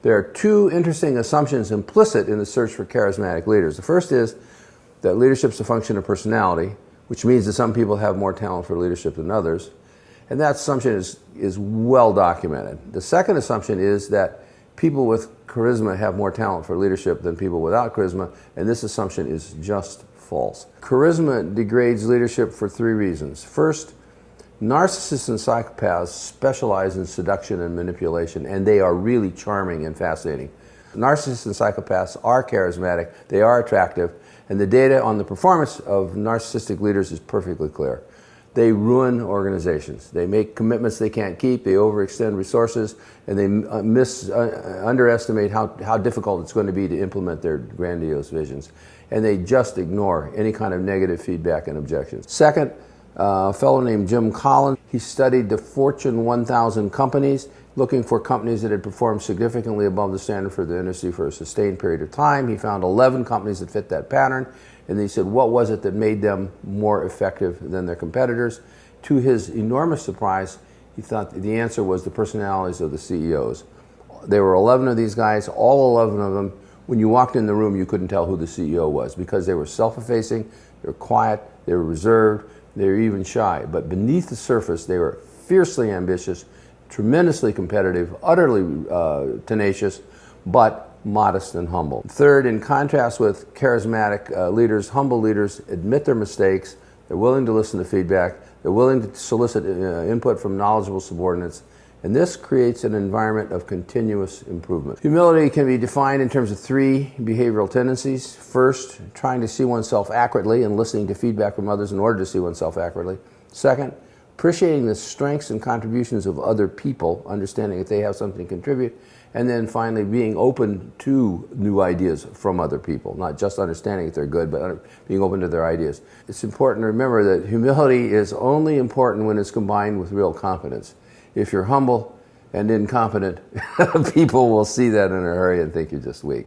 There are two interesting assumptions implicit in the search for charismatic leaders. The first is that leadership is a function of personality, which means that some people have more talent for leadership than others. And that assumption is well documented. The second assumption is that people with charisma have more talent for leadership than people without charisma, and this assumption is just false. Charisma degrades leadership for three reasons. First, narcissists and psychopaths specialize in seduction and manipulation, and they are really charming and fascinating. Narcissists and psychopaths are charismatic, they are attractive, and the data on the performance of narcissistic leaders is perfectly clear. They ruin organizations. They make commitments they can't keep, they overextend resources, and they underestimate how difficult it's going to be to implement their grandiose visions. And they just ignore any kind of negative feedback and objections. Second, a fellow named Jim Collins, he studied the Fortune 1000 companies, looking for companies that had performed significantly above the standard for the industry for a sustained period of time. He found 11 companies that fit that pattern, and he said, what was it that made them more effective than their competitors? To his enormous surprise, he thought the answer was the personalities of the CEOs. There were 11 of these guys, all 11 of them, when you walked in the room, you couldn't tell who the CEO was because they were self-effacing, they were quiet, they were reserved, they were even shy. But beneath the surface, they were fiercely ambitious, tremendously competitive, utterly tenacious, but modest and humble. Third, in contrast with charismatic leaders, humble leaders admit their mistakes, they're willing to listen to feedback, they're willing to solicit input from knowledgeable subordinates, and this creates an environment of continuous improvement. Humility can be defined in terms of three behavioral tendencies. First, trying to see oneself accurately and listening to feedback from others in order to see oneself accurately. Second, appreciating the strengths and contributions of other people, understanding that they have something to contribute. And then finally, being open to new ideas from other people, not just understanding that they're good, but being open to their ideas. It's important to remember that humility is only important when it's combined with real confidence. If you're humble and incompetent, people will see that in a hurry and think you're just weak.